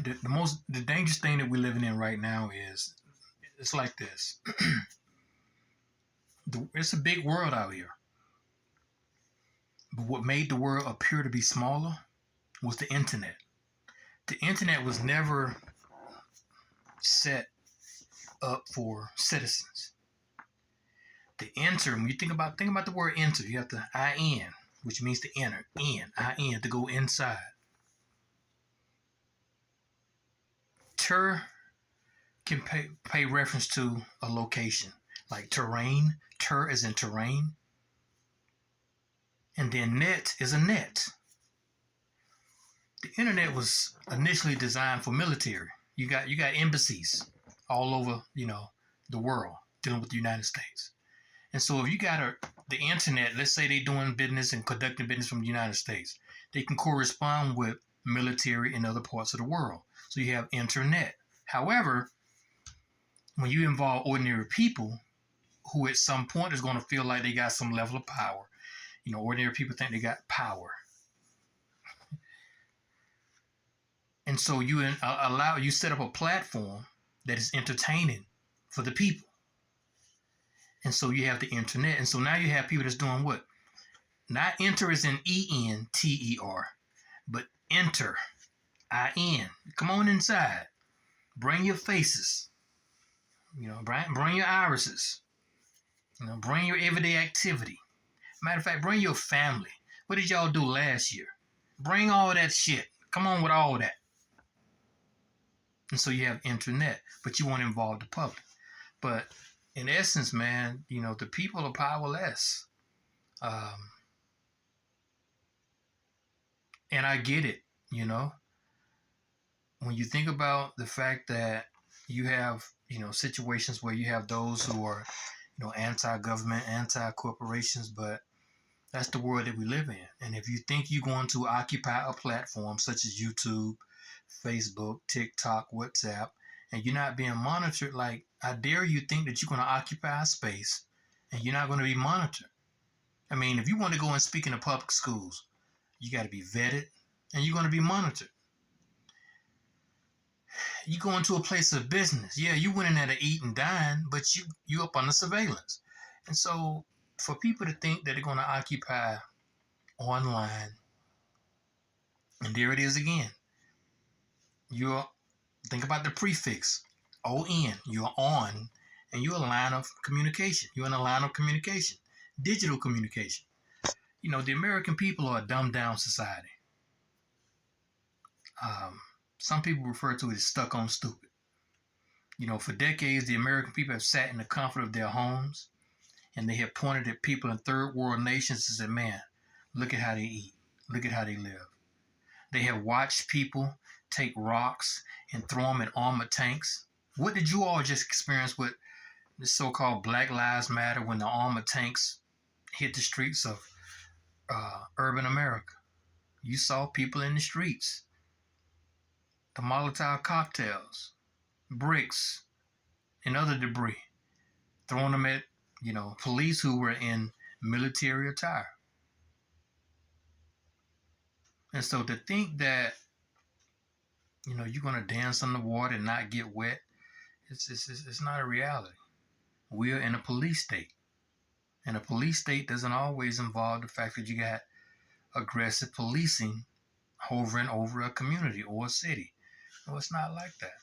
the dangerous thing that we're living in right now is it's like this. It's a big world out here, but what made the world appear to be smaller was the internet. The internet was never set up for citizens. The enter, when you think about the word enter, you have the in, which means to enter, to go inside. Ter can pay reference to a location, like terrain. Ter is in terrain. And then net is a net. The internet was initially designed for military. You got embassies all over, the world dealing with the United States. And so if you got the internet, let's say they're doing business and conducting business from the United States, they can correspond with military in other parts of the world. So you have internet. However, when you involve ordinary people who at some point is going to feel like they got some level of power, ordinary people think they got power. And so you set up a platform that is entertaining for the people. And so you have the internet. And so now you have people that's doing what? Not enter is in enter, but enter, in. Come on inside. Bring your faces. Bring your irises. Bring your everyday activity. Matter of fact, bring your family. What did y'all do last year? Bring all that shit. Come on with all that. And so you have internet, but you want to involve the public. But in essence, man, the people are powerless. And I get it, When you think about the fact that you have, situations where you have those who are, anti-government, anti-corporations, but that's the world that we live in. And if you think you're going to occupy a platform such as YouTube, Facebook, TikTok, WhatsApp, and you're not being monitored, like, I dare you think that you're going to occupy a space and you're not going to be monitored. I mean, if you want to go and speak in the public schools, you got to be vetted and you're going to be monitored. You go into a place of business. Yeah, you went in there to eat and dine, but you up under surveillance. And so for people to think that they're going to occupy online, and there it is again. Think about the prefix, ON. You're on, and you're a line of communication. You're in a line of communication, digital communication. The American people are a dumbed down society. Some people refer to it as stuck on stupid. For decades, the American people have sat in the comfort of their homes and they have pointed at people in third world nations and said, man, look at how they eat. Look at how they live. They have watched people take rocks and throw them in armored tanks. What did you all just experience with the so-called Black Lives Matter when the armored tanks hit the streets of urban America? You saw people in the streets. The Molotov cocktails, bricks, and other debris, throwing them at, police who were in military attire. And so to think that, you're going to dance on the water and not get wet, it's not a reality. We are in a police state. And a police state doesn't always involve the fact that you got aggressive policing hovering over a community or a city. No, it's not like that.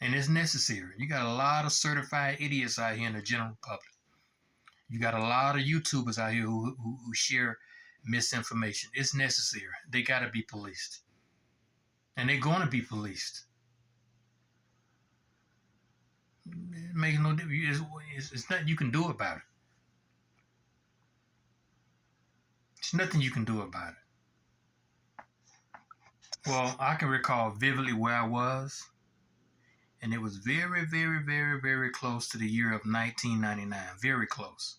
And it's necessary. You got a lot of certified idiots out here in the general public. You got a lot of YouTubers out here who share misinformation. It's necessary. They got to be policed. And they're going to be policed. It makes no difference. It's nothing you can do about it. There's nothing you can do about it. Well, I can recall vividly where I was, and it was very, very, very, very close to the year of 1999. Very close.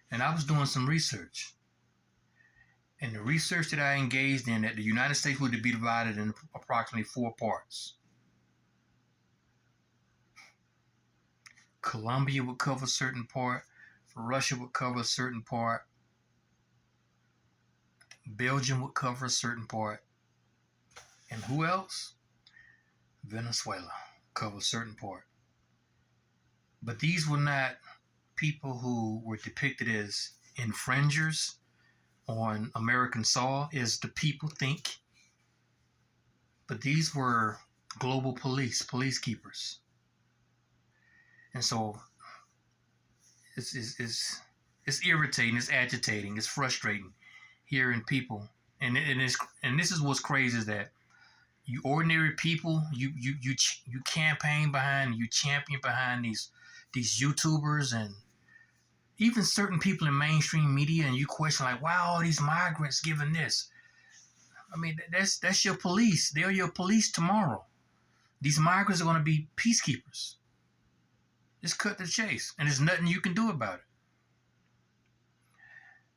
And I was doing some research. And the research that I engaged in, that the United States would be divided in approximately 4 parts. Colombia would cover a certain part. Russia would cover a certain part. Belgium would cover a certain part. And who else? Venezuela, cover a certain part. But these were not people who were depicted as infringers on American soil, as the people think. But these were global police keepers. And so it's irritating, it's agitating, it's frustrating hearing people. And this is what's crazy, is that you ordinary people, you campaign behind, you champion behind these YouTubers and even certain people in mainstream media, and you question like, why are all these migrants giving this? I mean, that's your police. They're your police tomorrow. These migrants are going to be peacekeepers. Just cut the chase, and there's nothing you can do about it.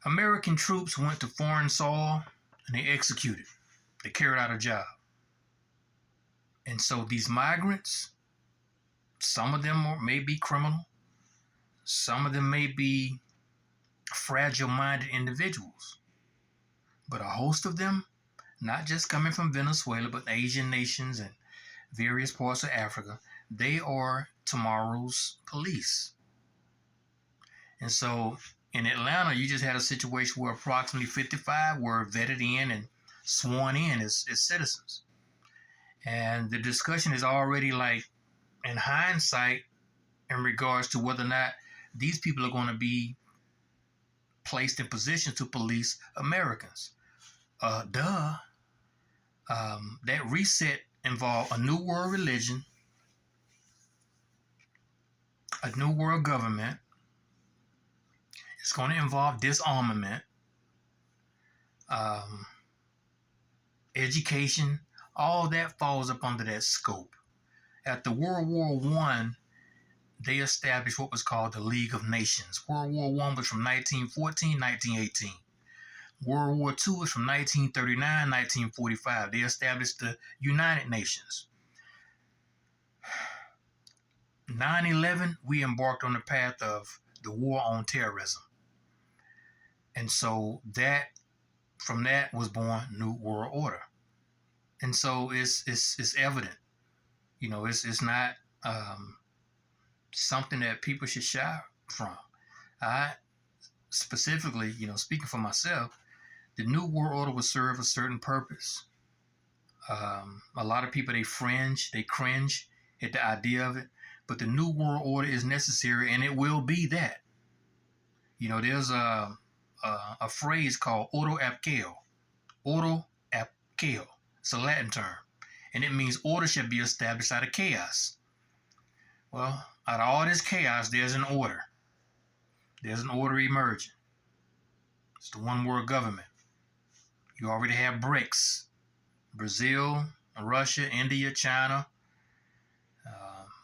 American troops went to foreign soil and they executed. They carried out a job. And so these migrants, some of them may be criminal. Some of them may be fragile-minded individuals. But a host of them, not just coming from Venezuela, but Asian nations and various parts of Africa, they are tomorrow's police. And so in Atlanta, you just had a situation where approximately 55 were vetted in and sworn in as citizens. And the discussion is already like, in hindsight, in regards to whether or not these people are going to be placed in position to police Americans. That reset involved a new world religion, a new world government. It's going to involve disarmament, education. All that falls up under that scope. After World War I, they established what was called the League of Nations. World War I was from 1914, 1918. World War II was from 1939, 1945. They established the United Nations. 9/11, we embarked on the path of the war on terrorism. And so from that was born New World Order. And so it's evident. You know, it's not something that people should shy from. I specifically, speaking for myself, the New World Order will serve a certain purpose. A lot of people, they cringe at the idea of it, but the New World Order is necessary, and it will be that. There's a phrase called auto apkeo. Auto apkeo. It's a Latin term, and it means order should be established out of chaos. Well, out of all this chaos, there's an order. There's an order emerging. It's the one world government. You already have BRICS. Brazil, Russia, India, China,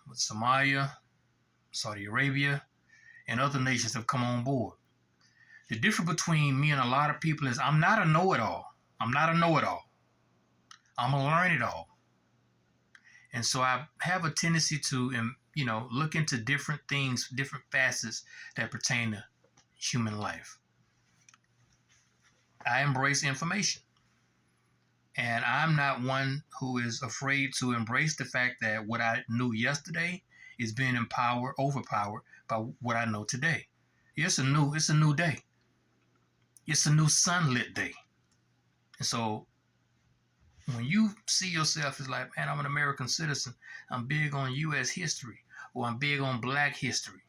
with Somalia, Saudi Arabia, and other nations have come on board. The difference between me and a lot of people is I'm not a know-it-all. I'm a learn-it-all. And so I have a tendency to, look into different things, different facets that pertain to human life. I embrace information. And I'm not one who is afraid to embrace the fact that what I knew yesterday is being overpowered by what I know today. It's a new day. It's a new sunlit day. And so when you see yourself as like, man, I'm an American citizen, I'm big on U.S. history, or I'm big on black history,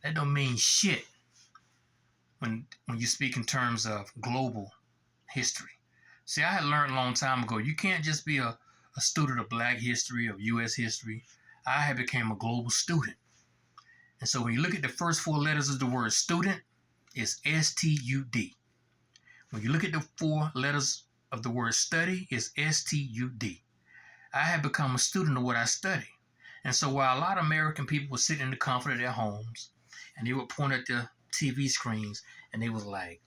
that don't mean shit when you speak in terms of global history. See, I had learned a long time ago, you can't just be a student of black history, of U.S. history. I had become a global student. And so when you look at the first four letters of the word student, it's S-T-U-D. When you look at the four letters of the word study, it's S-T-U-D. I had become a student of what I study. And so while a lot of American people were sitting in the comfort of their homes, and they would point at their TV screens, and they was like,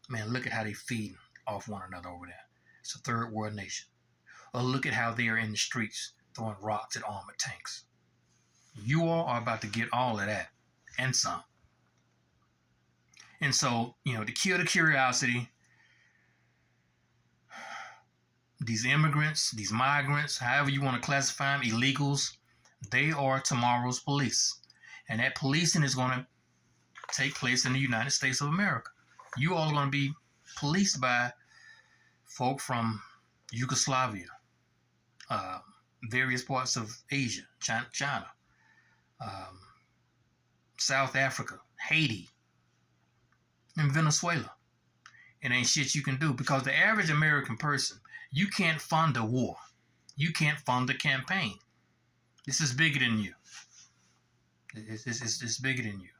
man, look at how they feeding off one another over there. It's a third world nation. Or look at how they are in the streets throwing rocks at armored tanks. You all are about to get all of that and some. And so, to kill the curiosity, these immigrants, these migrants, however you want to classify them, illegals, they are tomorrow's police. And that policing is going to take place in the United States of America. You all are going to be policed by folk from Yugoslavia, various parts of Asia, China, um, South Africa, Haiti, and Venezuela. It ain't shit you can do because the average American person, you can't fund a war. You can't fund a campaign. This is bigger than you. It's bigger than you.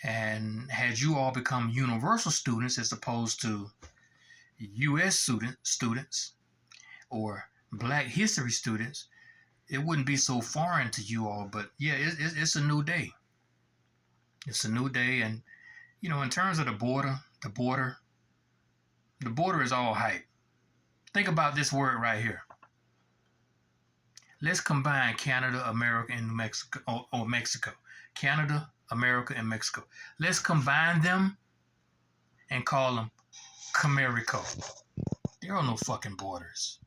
And had you all become universal students as opposed to U.S. students or Black history students, it wouldn't be so foreign to you all. But yeah, it's a new day. It's a new day. And, you know, in terms of the border is all hype. Think about this word right here. Let's combine Canada, America, and Mexico, or Mexico. Canada, America, and Mexico. Let's combine them and call them Comerico. There are no fucking borders.